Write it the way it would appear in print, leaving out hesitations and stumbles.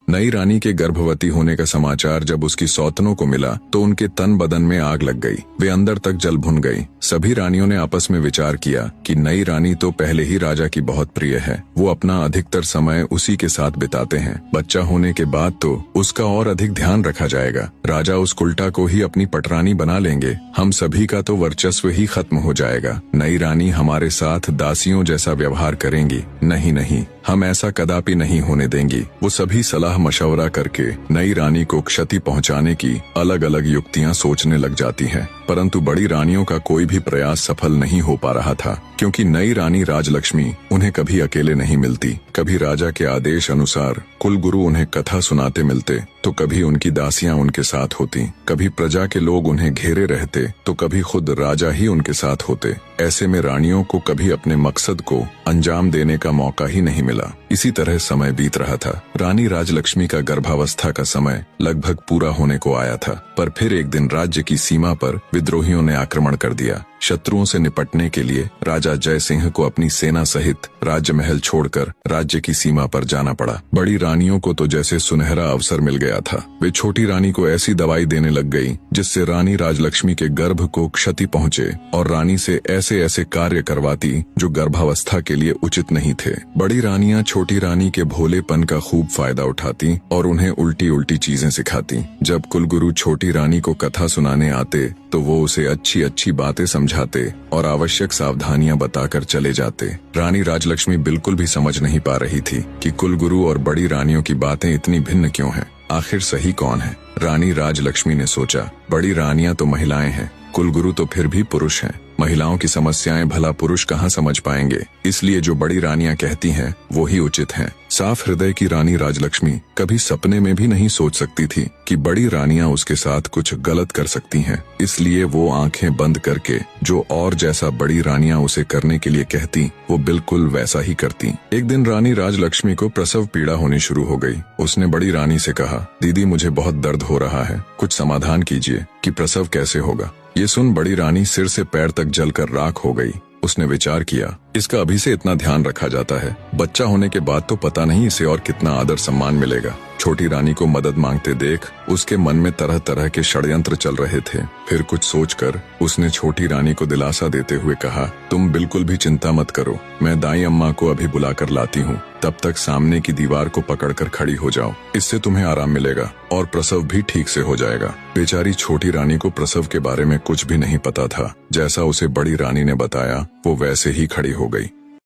नई रानी के गर्भवती होने का समाचार जब उसकी सौतनों को मिला तो उनके तन बदन में आग लग गई। वे अंदर तक जल भुन गई। सभी रानियों ने आपस में विचार किया कि नई रानी तो पहले ही राजा की बहुत प्रिय है, वो अपना अधिकतर समय उसी के साथ बिताते हैं। बच्चा होने के बाद तो उसका और अधिक ध्यान रखा जाएगा। राजा उस कुल्टा को ही अपनी पटरानी बना लेंगे। हम सभी का तो वर्चस्व ही खत्म हो जाएगा। नई रानी हमारे साथ दासियों जैसा व्यवहार करेंगी। नहीं नहीं, हम ऐसा कदापि नहीं होने देंगी। वो सभी सलाह मशवरा करके नई रानी को क्षति पहुंचाने की अलग अलग युक्तियां सोचने लग जाती हैं। परंतु बड़ी रानियों का कोई भी प्रयास सफल नहीं हो पा रहा था, क्योंकि नई रानी राजलक्ष्मी उन्हें कभी अकेले नहीं मिलती। कभी राजा के आदेश अनुसार कुलगुरु उन्हें कथा सुनाते मिलते तो कभी उनकी दासियां उनके साथ होती। कभी प्रजा के लोग उन्हें घेरे रहते तो कभी खुद राजा ही उनके साथ होते। ऐसे में रानियों को कभी अपने मकसद को अंजाम देने का मौका ही नहीं मिला। इसी तरह समय बीत रहा था। रानी राजलक्ष्मी का गर्भावस्था का समय लगभग पूरा होने को आया था, पर फिर एक दिन राज्य की सीमा पर विद्रोहियों ने आक्रमण कर दिया। शत्रुओं से निपटने के लिए राजा जय सिंह को अपनी सेना सहित राजमहल छोड़कर राज्य की सीमा पर जाना पड़ा। बड़ी रानियों को तो जैसे सुनहरा अवसर मिल गया था। वे छोटी रानी को ऐसी दवाई देने लग गई जिससे रानी राजलक्ष्मी के गर्भ को क्षति पहुंचे और रानी से ऐसे ऐसे कार्य करवाती जो गर्भावस्था के लिए उचित नहीं थे। बड़ी रानियां छोटी रानी के भोलेपन का खूब फायदा उठाती और उन्हें उल्टी उल्टी चीजें सिखाती। जब कुलगुरु छोटी रानी को कथा सुनाने आते तो वो उसे अच्छी अच्छी बातें समझाते और आवश्यक सावधानियां बताकर चले जाते। रानी राजलक्ष्मी बिल्कुल भी समझ नहीं पा रही थी कि कुलगुरु और बड़ी रानियों की बातें इतनी भिन्न क्यों हैं। आखिर सही कौन है? रानी राजलक्ष्मी ने सोचा, बड़ी रानियां तो महिलाएं हैं, कुलगुरु तो फिर भी पुरुष हैं। महिलाओं की समस्याएं भला पुरुष कहाँ समझ पाएंगे, इसलिए जो बड़ी रानियां कहती हैं वो ही उचित हैं। साफ हृदय की रानी राजलक्ष्मी कभी सपने में भी नहीं सोच सकती थी कि बड़ी रानियां उसके साथ कुछ गलत कर सकती हैं। इसलिए वो आंखें बंद करके जो और जैसा बड़ी रानियां उसे करने के लिए कहती वो बिल्कुल वैसा ही करती। एक दिन रानी राजलक्ष्मी को प्रसव पीड़ा होनी शुरू हो गई। उसने बड़ी रानी से कहा, दीदी मुझे बहुत दर्द हो रहा है, कुछ समाधान कीजिए कि प्रसव कैसे होगा। ये सुन बड़ी रानी सिर से पैर तक जलकर राख हो गई। उसने विचार किया, इसका अभी से इतना ध्यान रखा जाता है, बच्चा होने के बाद तो पता नहीं इसे और कितना आदर सम्मान मिलेगा। छोटी रानी को मदद मांगते देख उसके मन में तरह तरह के षड्यंत्र चल रहे थे। फिर कुछ सोचकर उसने छोटी रानी को दिलासा देते हुए कहा, तुम बिल्कुल भी चिंता मत करो, मैं दाई अम्मा को अभी बुलाकर लाती हूँ। तब तक सामने की दीवार को पकड़कर खड़ी हो जाओ, इससे तुम्हें आराम मिलेगा और प्रसव भी ठीक से हो जाएगा। बेचारी छोटी रानी को प्रसव के बारे में कुछ भी नहीं पता था। जैसा उसे बड़ी रानी ने बताया वो वैसे ही खड़ी हो गई।